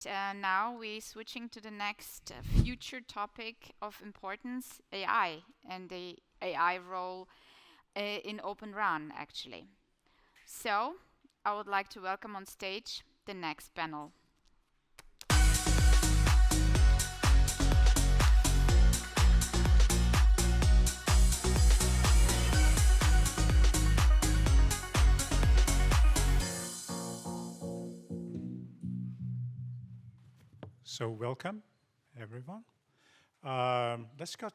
Now we're switching to the next future topic of importance, AI, and the AI role in Open RAN, actually. So, I would like to welcome on stage the next panel. So welcome, everyone. Let's go.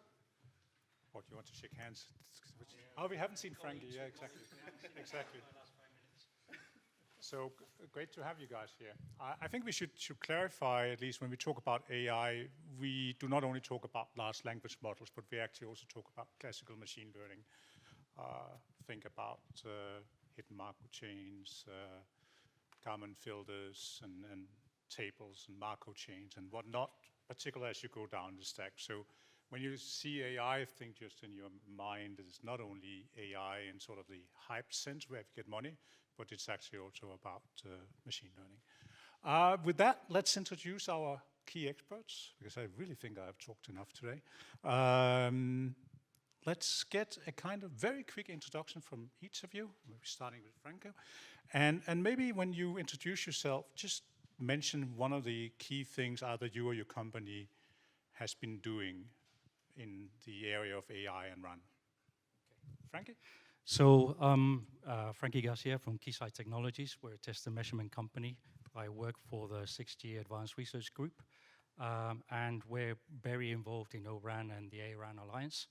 What, you want to shake hands? Oh, we haven't seen Frankie. Yeah, exactly. Exactly. So great to have you guys here. I think we should clarify, at least when we talk about AI, we do not only talk about large language models, but we actually also talk about classical machine learning. Think about hidden Markov chains, common filters, and tables and Markov chains and whatnot, particularly as you go down the stack. So when you see AI, I think just in your mind, it's not only AI in sort of the hype sense where you get money, but it's actually also about machine learning. With that, let's introduce our key experts, because I really think I've talked enough today. Let's get a kind of very quick introduction from each of you, maybe starting with Franco. And maybe when you introduce yourself, just mention one of the key things either you or your company has been doing in the area of AI and RAN. Okay. Frankie? So Frankie Garcia from Keysight Technologies. We're a test and measurement company. I work for the 6G Advanced Research Group, and we're very involved in O-RAN and the A-RAN Alliance,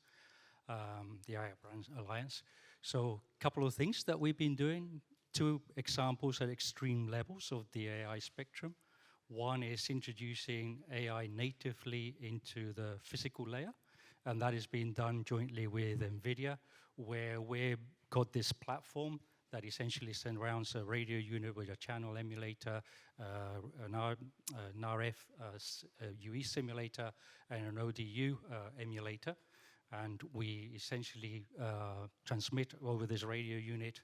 the A-RAN Alliance. So a couple of things that we've been doing. Two examples at extreme levels of the AI spectrum. One is introducing AI natively into the physical layer, and that is being done jointly with NVIDIA, where we've got this platform that essentially surrounds a radio unit with a channel emulator, an RF UE simulator, and an ODU emulator. And we essentially transmit over this radio unit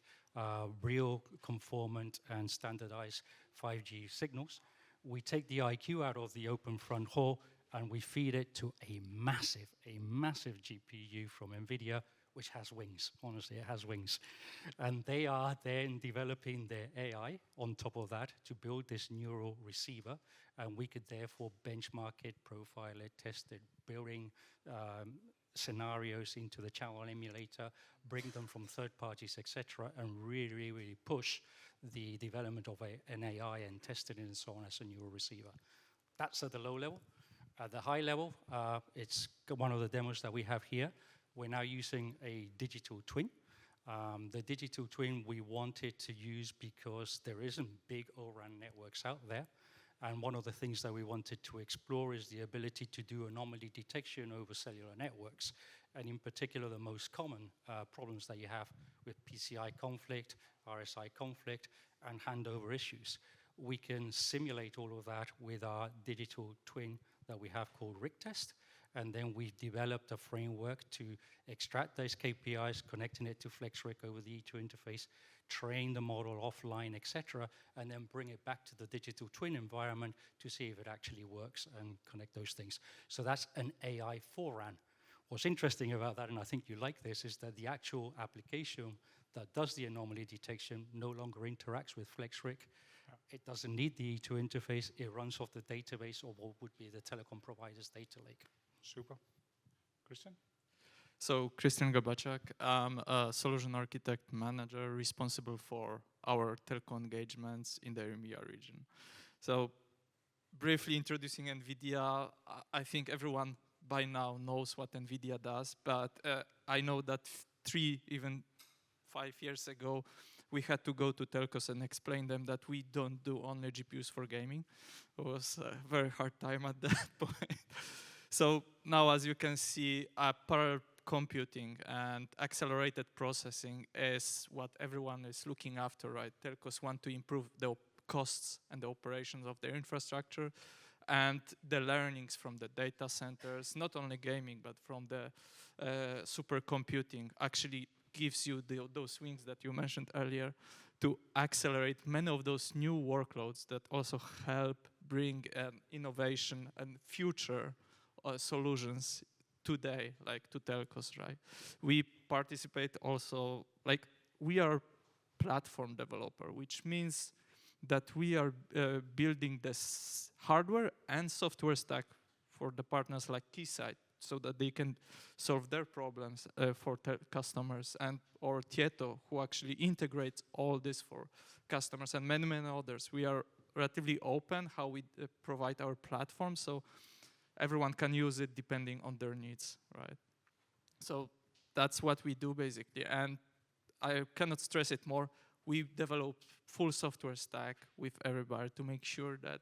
real conformant and standardized 5G signals. We take the IQ out of the open front hall and we feed it to a massive GPU from NVIDIA, which has wings. Honestly, it has wings. And they are then developing their AI on top of that to build this neural receiver. And we could therefore benchmark it, profile it, test it, building scenarios into the channel emulator, bring them from third parties, etc., and really push the development of an AI and test it and so on as a neural receiver. That's at the low level. At the high level, it's one of the demos that we have here. We're now using a digital twin. The digital twin we wanted to use because there isn't big O-RAN networks out there. And one of the things that we wanted to explore is the ability to do anomaly detection over cellular networks. And in particular, the most common problems that you have with PCI conflict, RSI conflict, and handover issues. We can simulate all of that with our digital twin that we have called RigTest. And then we've developed a framework to extract those KPIs, connecting it to FlexRig over the E2 interface, train the model offline, etc., and then bring it back to the digital twin environment to see if it actually works and connect those things. So that's an AI for RAN. What's interesting about that, and I think you like this, is that the actual application that does the anomaly detection no longer interacts with FlexRig. It doesn't need the E2 interface. It runs off the database or what would be the telecom provider's data lake. Super. Christian? So, Christian Gabachak, I'm a solution architect manager responsible for our telco engagements in the EMEA region. So, briefly introducing NVIDIA, I think everyone by now knows what NVIDIA does, but I know that 3, even 5 years ago, we had to go to telcos and explain them that we don't do only GPUs for gaming. It was a very hard time at that point. So now, as you can see, parallel computing and accelerated processing is what everyone is looking after, right? Telcos want to improve the costs and the operations of their infrastructure, and the learnings from the data centers, not only gaming, but from the supercomputing, actually gives you those wings that you mentioned earlier to accelerate many of those new workloads that also help bring innovation and future solutions today, like to telcos, right? We participate also, like we are platform developer, which means that we are building this hardware and software stack for the partners like Keysight, so that they can solve their problems for customers, and or Tieto, who actually integrates all this for customers, and many, many others. We are relatively open how we provide our platform, so everyone can use it depending on their needs, right? So that's what we do basically, and I cannot stress it more. We develop full software stack with everybody to make sure that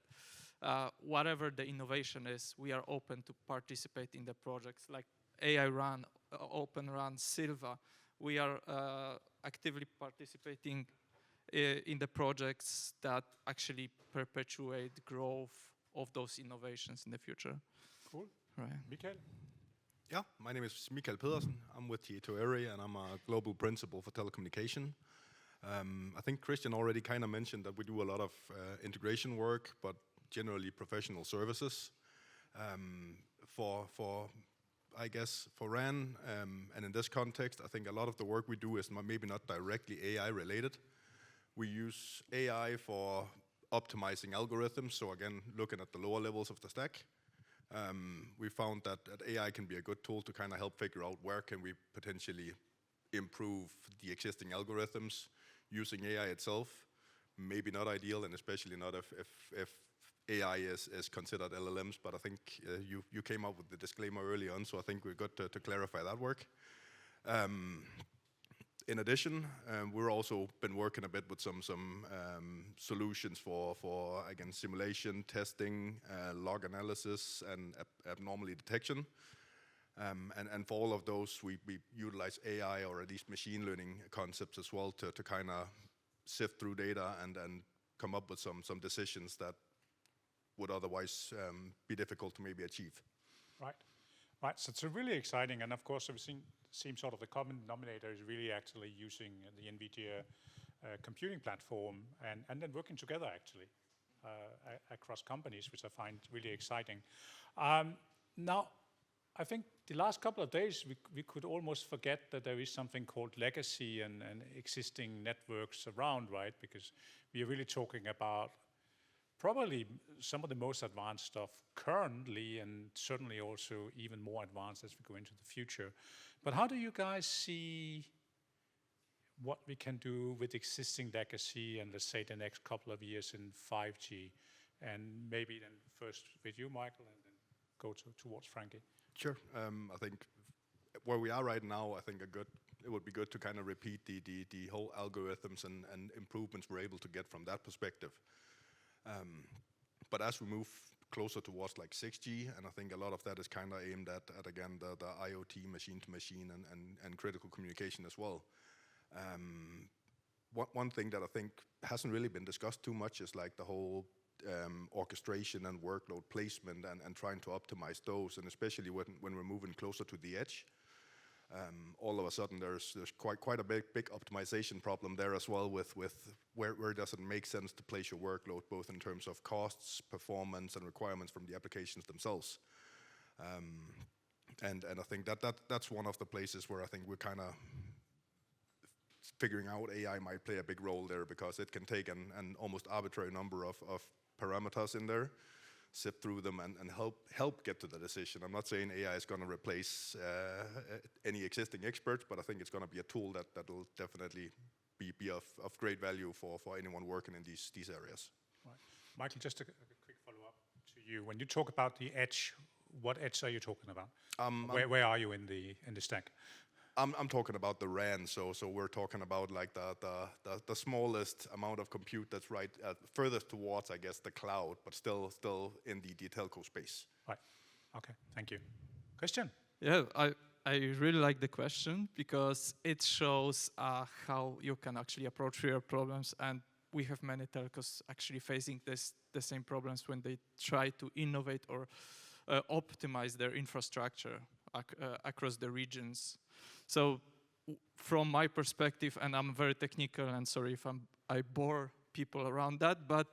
whatever the innovation is, we are open to participate in the projects like AI Run, Open Run, Silva. We are actively participating in the projects that actually perpetuate growth of those innovations in the future. Cool. Right. Mikael? Yeah, my name is Mikael Pedersen. I'm with Tietoevry, and I'm a global principal for telecommunication. I think Christian already kind of mentioned that we do a lot of integration work, but generally professional services. I guess for RAN, and in this context, I think a lot of the work we do is maybe not directly AI related. We use AI for optimizing algorithms, so again, looking at the lower levels of the stack. We found that AI can be a good tool to kind of help figure out where can we potentially improve the existing algorithms using AI itself. Maybe not ideal, and especially not if AI is considered LLMs, but I think you came up with the disclaimer early on, so I think we're good to clarify that work. In addition, we're also been working a bit with some solutions for again simulation, testing, log analysis, and abnormality detection. And for all of those, we utilize AI or at least machine learning concepts as well to kind of sift through data and come up with some decisions that would otherwise be difficult to maybe achieve. Right. Right, so it's really exciting, and of course we've seen sort of the common denominator is really actually using the NVIDIA computing platform and then working together actually across companies, which I find really exciting. Now, I think the last couple of days we could almost forget that there is something called legacy and existing networks around, right? Because we are really talking about probably some of the most advanced stuff currently, and certainly also even more advanced as we go into the future. But how do you guys see what we can do with existing legacy and let's say the next couple of years in 5G? And maybe then first with you, Michael, and then go towards Frankie. Sure. I think where we are right now, I think it would be good to kind of repeat the whole algorithms and improvements we're able to get from that perspective. But as we move closer towards like 6G, and I think a lot of that is kind of aimed at again, the IoT, machine to machine, and critical communication as well. One thing that I think hasn't really been discussed too much is like the whole orchestration and workload placement and trying to optimize those, and especially when we're moving closer to the edge. All of a sudden there's quite a big optimization problem there as well with where does it make sense to place your workload, both in terms of costs, performance, and requirements from the applications themselves. And I think that's one of the places where I think we're kind of figuring out AI might play a big role there, because it can take an almost arbitrary number of parameters in there, sift through them, and help get to the decision. I'm not saying AI is going to replace any existing experts, but I think it's going to be a tool that will definitely be of great value for anyone working in these areas. Right. Michael, just a quick follow-up to you. When you talk about the edge, what edge are you talking about? Where are you in the stack? I'm talking about the RAN, so we're talking about like the smallest amount of compute that's right furthest towards, I guess, the cloud, but still in the telco space. Right. Okay. Thank you, Christian. Yeah, I really like the question, because it shows how you can actually approach real problems, and we have many telcos actually facing the same problems when they try to innovate or optimize their infrastructure across the regions. So from my perspective, and I'm very technical, and sorry if I bore people around that, but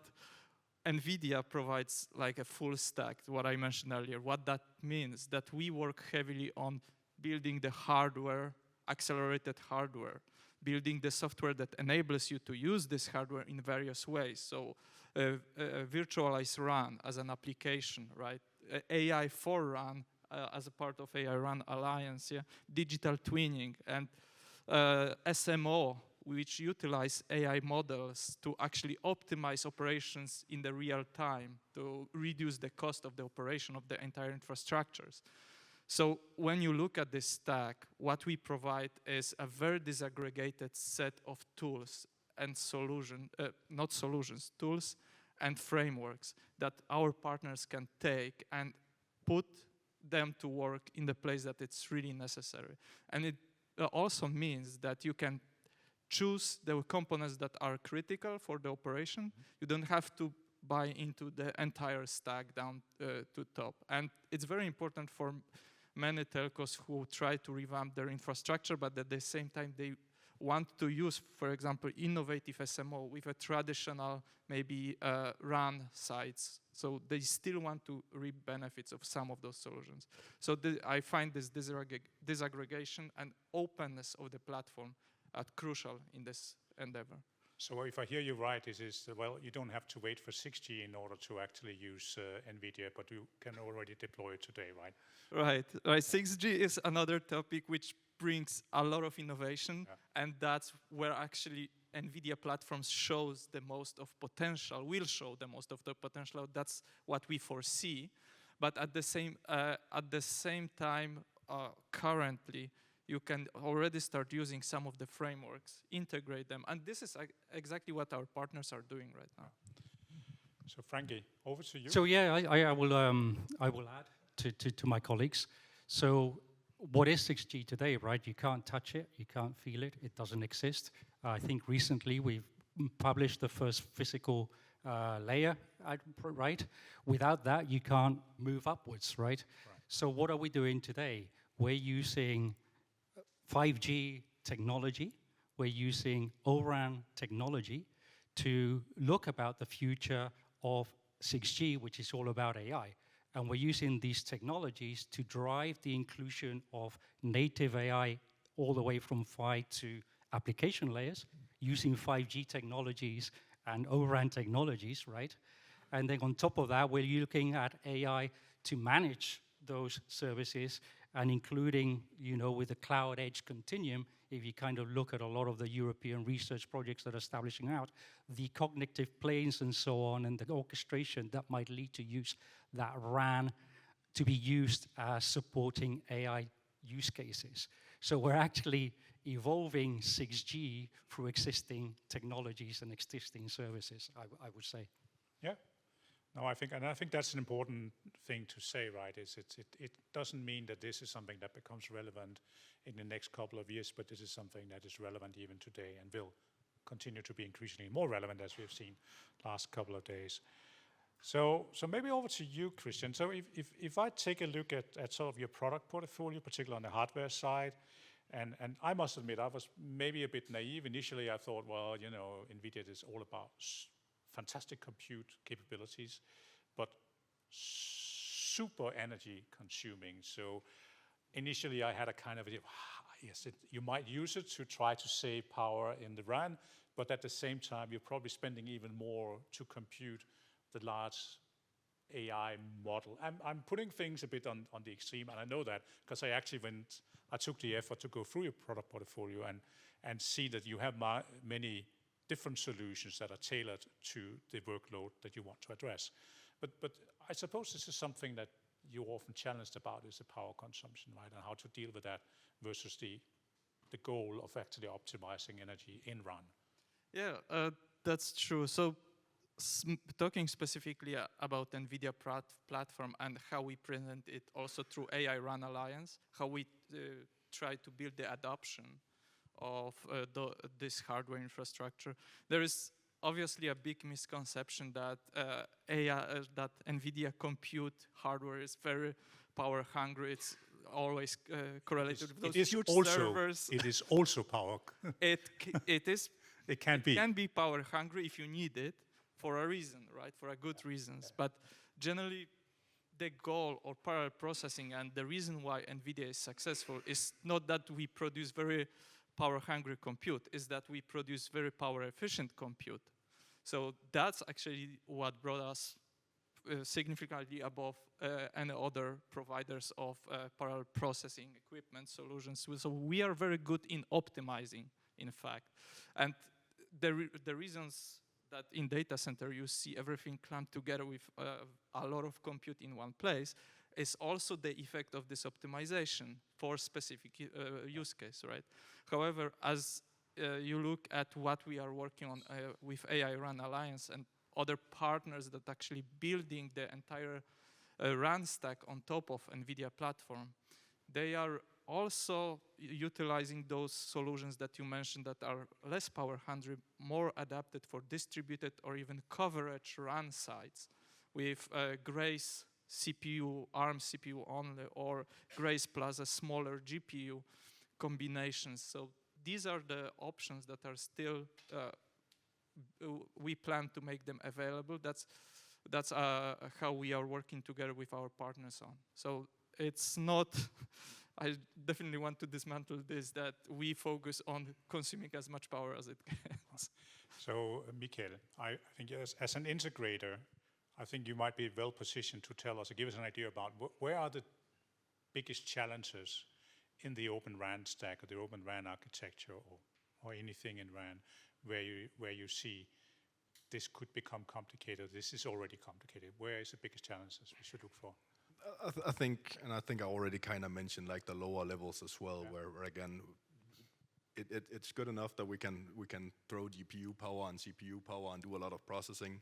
NVIDIA provides like a full stack, what I mentioned earlier. What that means, that we work heavily on building the hardware, accelerated hardware, building the software that enables you to use this hardware in various ways. So virtualized RAN as an application, right? AI for RAN as a part of AI RAN Alliance, yeah? Digital twinning, and SMO, which utilize AI models to actually optimize operations in the real time to reduce the cost of the operation of the entire infrastructures. So when you look at this stack, what we provide is a very disaggregated set of tools and tools and frameworks that our partners can take and put them to work in the place that it's really necessary. And it also means that you can choose the components that are critical for the operation. You don't have to buy into the entire stack down to top. And it's very important for many telcos who try to revamp their infrastructure, but at the same time they want to use, for example, innovative SMO with a traditional, maybe RAN sites. So they still want to reap benefits of some of those solutions. So I find this disaggregation and openness of the platform crucial in this endeavor. So if I hear you right, it is, well, you don't have to wait for 6G in order to actually use NVIDIA, but you can already deploy it today, right? Right. 6G is another topic which brings a lot of innovation, and that's where actually NVIDIA platforms shows the most of potential, will show the most of the potential. That's what we foresee. But at the same time, currently, you can already start using some of the frameworks, integrate them, and this is exactly what our partners are doing right now. So Frankie, over to you. So yeah, I will add to my colleagues. So what is 6G today, right? You can't touch it, you can't feel it, it doesn't exist. I think recently we've published the first physical layer, right? Without that, you can't move upwards, right? So what are we doing today? We're using 5G technology, we're using O-RAN technology to look about the future of 6G, which is all about AI. And we're using these technologies to drive the inclusion of native AI all the way from PHY to application layers, using 5G technologies and O-RAN technologies, right? And then on top of that, we're looking at AI to manage those services, and including, you know, with the cloud edge continuum, if you kind of look at a lot of the European research projects that are establishing out, the cognitive planes and so on, and the orchestration that might lead to use that RAN to be used as supporting AI use cases. So we're actually evolving 6G through existing technologies and existing services, I would say. Yeah. No, I think that's an important thing to say, right? It doesn't mean that this is something that becomes relevant in the next couple of years, but this is something that is relevant even today and will continue to be increasingly more relevant, as we've seen last couple of days. So maybe over to you, Christian. So if I take a look at sort of your product portfolio, particularly on the hardware side, and I must admit, I was maybe a bit naive. Initially, I thought, well, you know, NVIDIA is all about fantastic compute capabilities, but super energy consuming. So initially I had a kind of, yes, you might use it to try to save power in the RAN, but at the same time, you're probably spending even more to compute the large AI model. I'm putting things a bit on the extreme, and I know that because I took the effort to go through your product portfolio and see that you have many different solutions that are tailored to the workload that you want to address. But I suppose this is something that you're often challenged about, is the power consumption, right? And how to deal with that versus the goal of actually optimizing energy in RAN. Yeah, that's true. So talking specifically about NVIDIA platform and how we present it also through AI RAN Alliance, how we try to build the adoption of this hardware infrastructure. There is obviously a big misconception that that NVIDIA compute hardware is very power hungry. It's always correlated with those huge servers. It is also power. It is. It can be power hungry if you need it, for a reason, right? For a good reasons. But generally, the goal of parallel processing and the reason why NVIDIA is successful is not that we produce very power-hungry compute, is that we produce very power-efficient compute. So that's actually what brought us significantly above any other providers of parallel processing equipment solutions. So we are very good in optimizing, in fact. And the reasons that in data center you see everything clumped together with a lot of compute in one place is also the effect of this optimization for specific use case, right? However, as you look at what we are working on with AI RAN Alliance and other partners that actually building the entire RAN stack on top of NVIDIA platform, they are also utilizing those solutions that you mentioned that are less power hungry, more adapted for distributed or even coverage RAN sites with Grace CPU, ARM CPU only, or Grace plus a smaller GPU combinations. So these are the options that are still, we plan to make them available. That's how we are working together with our partners on. So it's not, I definitely want to dismantle this, that we focus on consuming as much power as it can. So, Mikael, I think as an integrator, I think you might be well positioned to tell us or give us an idea about where are the biggest challenges in the Open RAN stack or the Open RAN architecture or anything in RAN where you see this could become complicated, this is already complicated. Where is the biggest challenges we should look for? I think I already kind of mentioned like the lower levels as well, where again, it's good enough that we can throw GPU power and CPU power and do a lot of processing,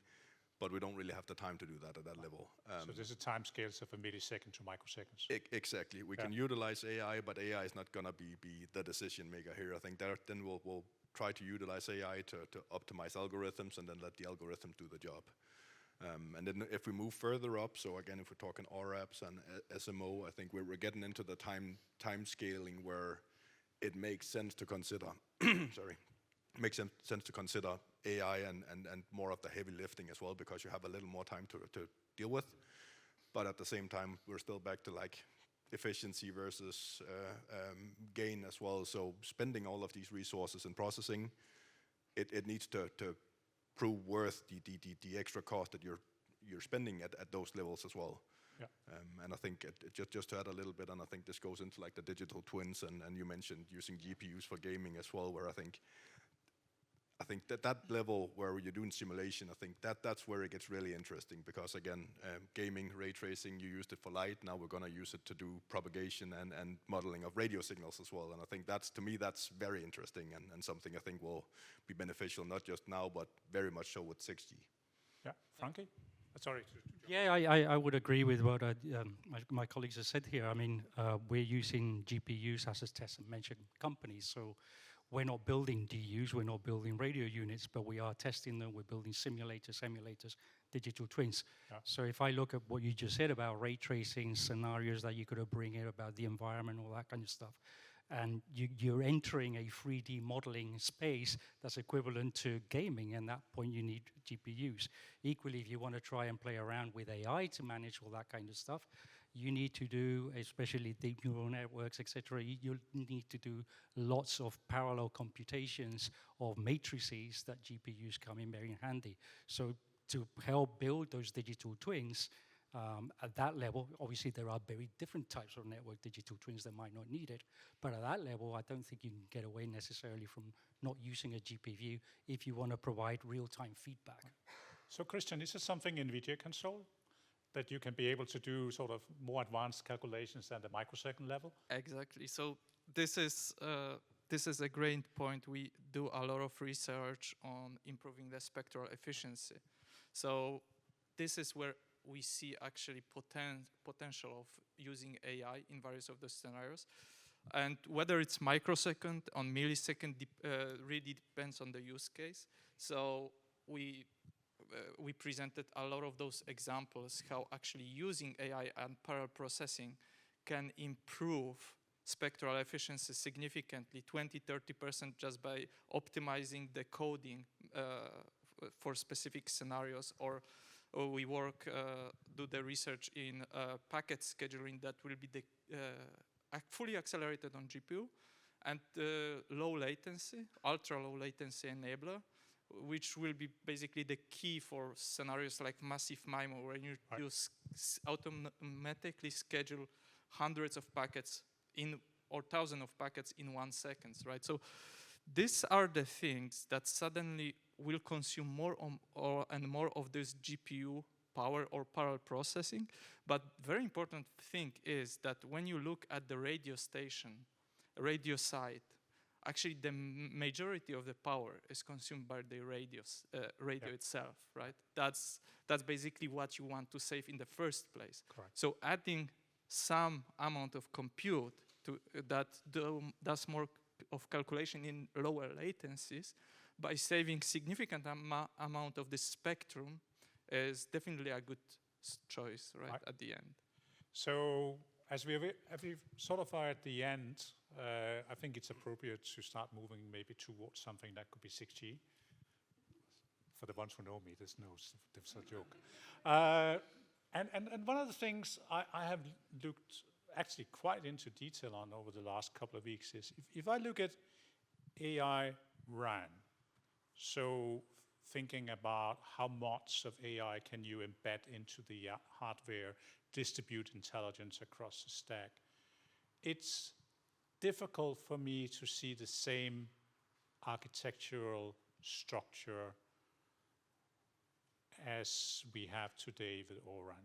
but we don't really have the time to do that at that level. So there's a time scales of a millisecond to microseconds. Exactly. We can utilize AI, but AI is not going to be the decision maker here. I think then we'll try to utilize AI to optimize algorithms and then let the algorithm do the job. And then if we move further up, so again, if we're talking RAPs and SMO, I think we're getting into the time scaling where it makes sense to consider, makes sense to consider AI and more of the heavy lifting as well, because you have a little more time to deal with. But at the same time, we're still back to like efficiency versus gain as well. So spending all of these resources in processing, it needs to prove worth the extra cost that you're spending at those levels as well. Yeah. And I think just to add a little bit, and I think this goes into like the digital twins, and you mentioned using GPUs for gaming as well, where I think that level where you're doing simulation, I think that's where it gets really interesting, because again, gaming, ray tracing, you used it for light, now we're going to use it to do propagation and modeling of radio signals as well. And I think to me that's very interesting and something I think will be beneficial, not just now, but very much so with 6G. Yeah, Frankie? Sorry. Yeah, I would agree with what my colleagues have said here. I mean, we're using GPUs as a test and measure companies, so we're not building DUs, we're not building radio units, but we are testing them, we're building simulators, emulators, digital twins. Yeah. So if I look at what you just said about ray tracing, scenarios that you could bring in about the environment, all that kind of stuff, and you're entering a 3D modeling space that's equivalent to gaming, and at that point you need GPUs. Equally, if you want to try and play around with AI to manage all that kind of stuff, you need to do, especially deep neural networks, etc. You need to do lots of parallel computations of matrices that GPUs come in very handy. So to help build those digital twins, at that level, obviously there are very different types of network digital twins that might not need it, but at that level, I don't think you can get away necessarily from not using a GPU if you want to provide real-time feedback. So Christian, is this something NVIDIA can solve? That you can be able to do sort of more advanced calculations than the microsecond level? Exactly. So this is a great point. We do a lot of research on improving the spectral efficiency. So this is where we see actually potential of using AI in various of the scenarios. And whether it's microsecond or millisecond really depends on the use case. So we presented a lot of those examples, how actually using AI and parallel processing can improve spectral efficiency significantly, 20–30% just by optimizing the coding for specific scenarios, or we work, do the research in packet scheduling that will be fully accelerated on GPU, and low latency, ultra low latency enabler, which will be basically the key for scenarios like massive MIMO, where you automatically schedule hundreds of packets or thousands of packets in 1 second, right? So these are the things that suddenly will consume more and more of this GPU power or parallel processing. But very important thing is that when you look at the radio station, radio side, actually the majority of the power is consumed by the radio itself, right? That's basically what you want to save in the first place. Correct. So adding some amount of compute to that does more of calculation in lower latencies by saving significant amount of the spectrum is definitely a good choice, right, at the end. So as we sort of are at the end, I think it's appropriate to start moving maybe towards something that could be 6G. For the ones who know me, this is a joke. And one of the things I have looked actually quite into detail on over the last couple of weeks is if I look at AI RAN, so thinking about how much of AI can you embed into the hardware, distribute intelligence across the stack, it's difficult for me to see the same architectural structure as we have today with ORAN.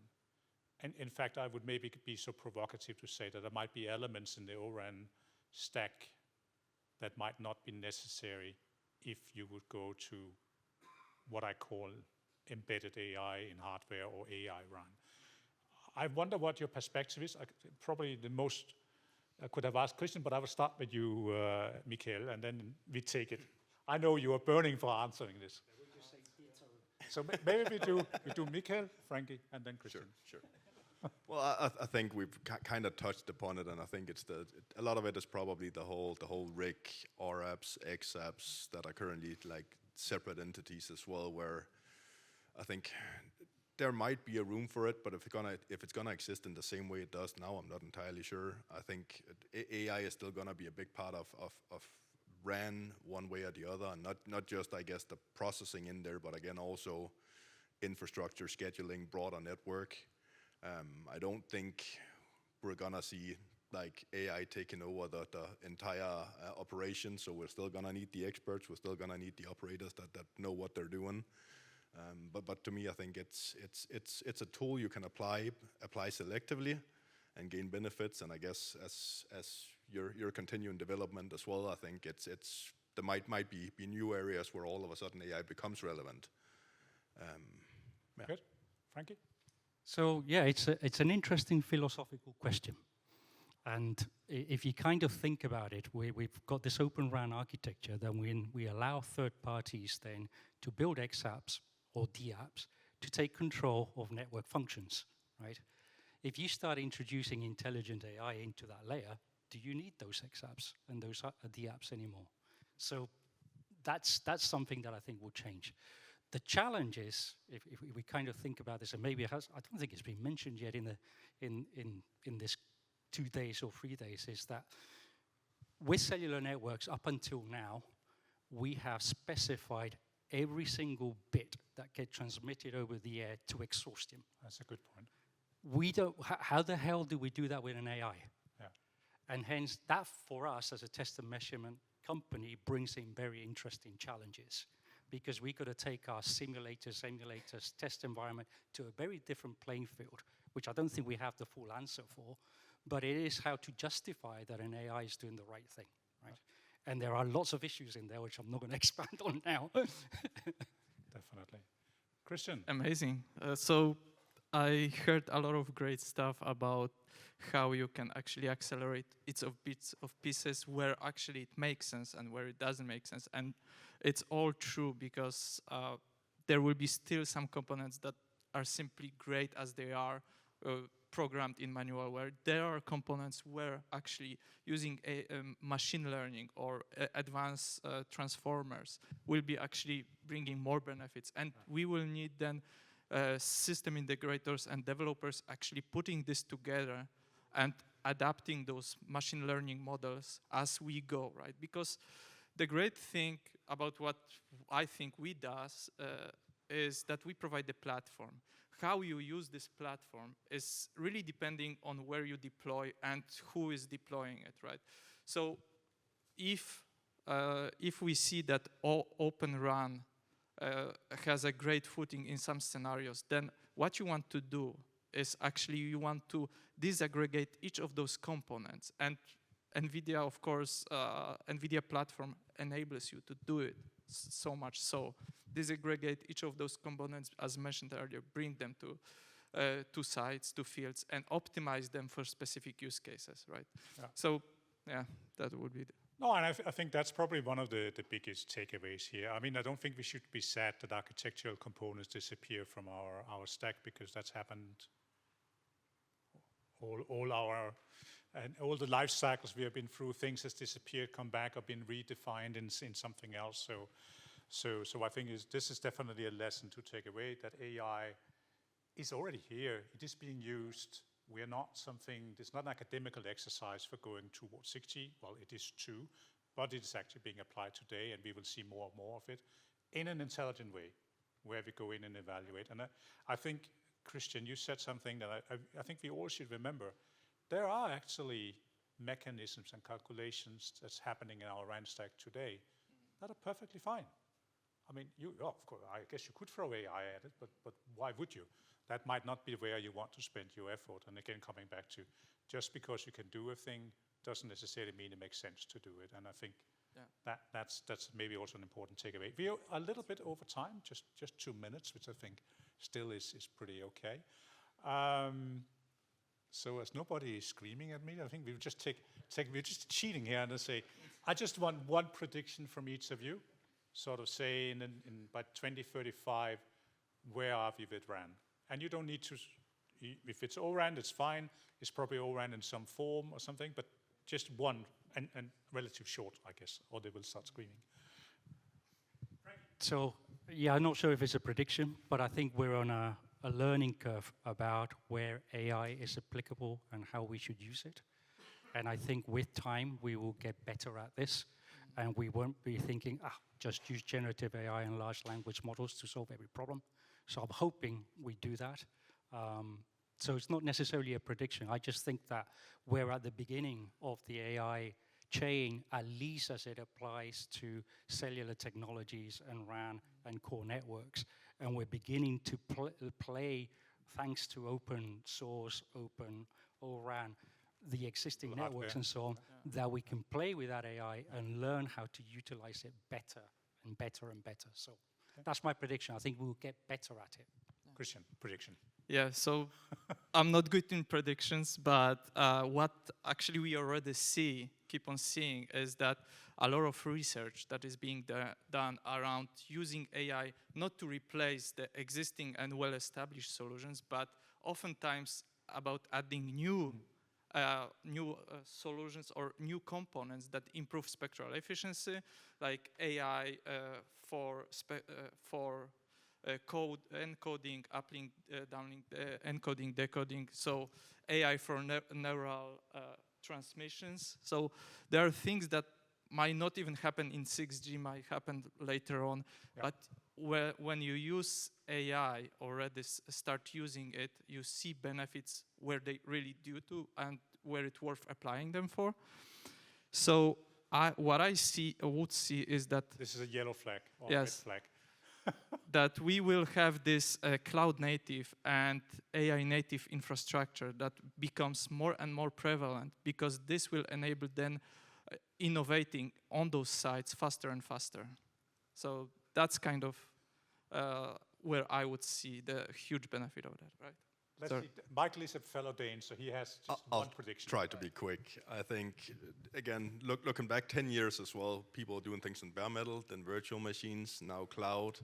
And in fact, I would maybe be so provocative to say that there might be elements in the ORAN stack that might not be necessary if you would go to what I call embedded AI in hardware or AI RAN. I wonder what your perspective is. Probably the most I could have asked Christian, but I will start with you, Mikael, and then we take it. I know you are burning for answering this. So maybe we do Mikael, Frankie, and then Christian. Sure. Well, I think we've kind of touched upon it, and I think it's a lot of it is probably the whole RIC, RApps, XApps that are currently like separate entities as well, where I think there might be a room for it, but if it's gonna exist in the same way it does now, I'm not entirely sure. I think AI is still gonna be a big part of RAN one way or the other, and not just, I guess, the processing in there, but again also infrastructure, scheduling, broader network. I don't think we're gonna see like AI taking over the entire operation, so we're still gonna need the experts, we're still gonna need the operators that know what they're doing. But to me, I think it's a tool you can apply selectively and gain benefits. And I guess as your continuing development as well, I think there might be new areas where all of a sudden AI becomes relevant. Good, Frankie. So yeah, it's an interesting philosophical question. And if you kind of think about it, we've got this open RAN architecture, then we allow third parties then to build XApps or DApps to take control of network functions, right? If you start introducing intelligent AI into that layer, do you need those XApps and those DApps anymore? So that's something that I think will change. The challenge is, if we kind of think about this, and maybe I don't think it's been mentioned yet in this 2 days or 3 days, is that with cellular networks up until now, we have specified every single bit that gets transmitted over the air to exhaustion. That's a good point. We don't. How the hell do we do that with an AI? Yeah. And hence, that for us as a test and measurement company brings in very interesting challenges, because we got to take our simulators, test environment to a very different playing field, which I don't think we have the full answer for, but it is how to justify that an AI is doing the right thing, right? And there are lots of issues in there, which I'm not going to expand on now. Definitely. Christian. Amazing. So I heard a lot of great stuff about how you can actually accelerate bits of pieces where actually it makes sense and where it doesn't make sense. And it's all true, because there will be still some components that are simply great as they are, programmed in manual, where there are components where actually using a machine learning or advanced transformers will be actually bringing more benefits. And we will need then system integrators and developers actually putting this together and adapting those machine learning models as we go, right? Because the great thing about what I think we does is that we provide the platform. How you use this platform is really depending on where you deploy and who is deploying it, right? So if we see that Open RAN has a great footing in some scenarios, then what you want to do is actually you want to disaggregate each of those components. And NVIDIA, of course, NVIDIA platform enables you to do it so much so. Disaggregate each of those components, as mentioned earlier, bring them to sites, to fields, and optimize them for specific use cases, right? Yeah. So, yeah, that would be No, and I think that's probably one of the biggest takeaways here. I mean, I don't think we should be sad that architectural components disappear from our stack, because that's happened all the life cycles we have been through. Things has disappeared, come back, or been redefined in something else. So I think this is definitely a lesson to take away, that AI is already here. It is being used. We're not it's not an academical exercise for going towards 6G. Well, it is too, but it is actually being applied today, and we will see more and more of it in an intelligent way, where we go in and evaluate. And I think, Christian, you said something that I think we all should remember. There are actually mechanisms and calculations that's happening in our RAN stack today that are perfectly fine. I mean, of course, I guess you could throw AI at it, but why would you? That might not be where you want to spend your effort. And again, coming back to, just because you can do a thing doesn't necessarily mean it makes sense to do it. And I think that's maybe also an important takeaway. We are a little bit over time, just 2 minutes, which I think still is pretty okay. So as nobody is screaming at me, I think we'll just we're just cheating here and say, I just want one prediction from each of you, sort of say by 2035, where are we with RAN? And you don't need to, if it's O-RAN, it's fine. It's probably O-RAN in some form or something, but just one, and relative short, I guess, or they will start screaming. So, yeah, I'm not sure if it's a prediction, but I think we're on a learning curve about where AI is applicable and how we should use it. And I think with time, we will get better at this. And we won't be thinking, just use generative AI and large language models to solve every problem. So I'm hoping we do that. So it's not necessarily a prediction. I just think that we're at the beginning of the AI chain, at least as it applies to cellular technologies and RAN and core networks. And we're beginning to play, thanks to open source, open O-RAN, the existing networks and so on, that we can play with that AI and learn how to utilize it better and better and better. So that's my prediction. I think we'll get better at it. Christian, prediction. Yeah, so I'm not good in predictions, but what actually we already keep on seeing, is that a lot of research that is being done around using AI not to replace the existing and well-established solutions, but oftentimes about adding new solutions or new components that improve spectral efficiency, like AI for code encoding, uplink, downlink, encoding, decoding. So AI for neural transmissions. So there are things that might not even happen in 6G, might happen later on. Yeah. But when you use AI already, start using it, you see benefits where they really do to and where it's worth applying them for. So what I would see is that this is a yellow flag or yes, red flag. that we will have this cloud native and AI native infrastructure that becomes more and more prevalent, because this will enable then innovating on those sites faster and faster. So that's kind of where I would see the huge benefit of that, right? Let's see. Michael is a fellow Dane, so he has just one prediction. I'll try to be quick. I think, again, looking back 10 years as well, people doing things in bare metal, then virtual machines, now cloud.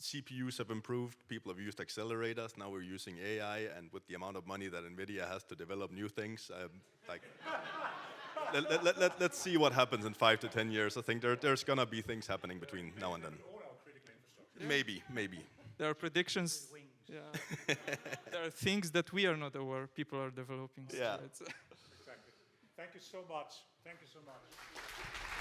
CPUs have improved, people have used accelerators, now we're using AI, and with the amount of money that NVIDIA has to develop new things, let's see what happens in 5 to 10 years. I think there's going to be things happening between now and then. Maybe. There are predictions. Yeah. There are things that we are not aware people are developing. So yeah. Exactly. Thank you so much. Thank you so much.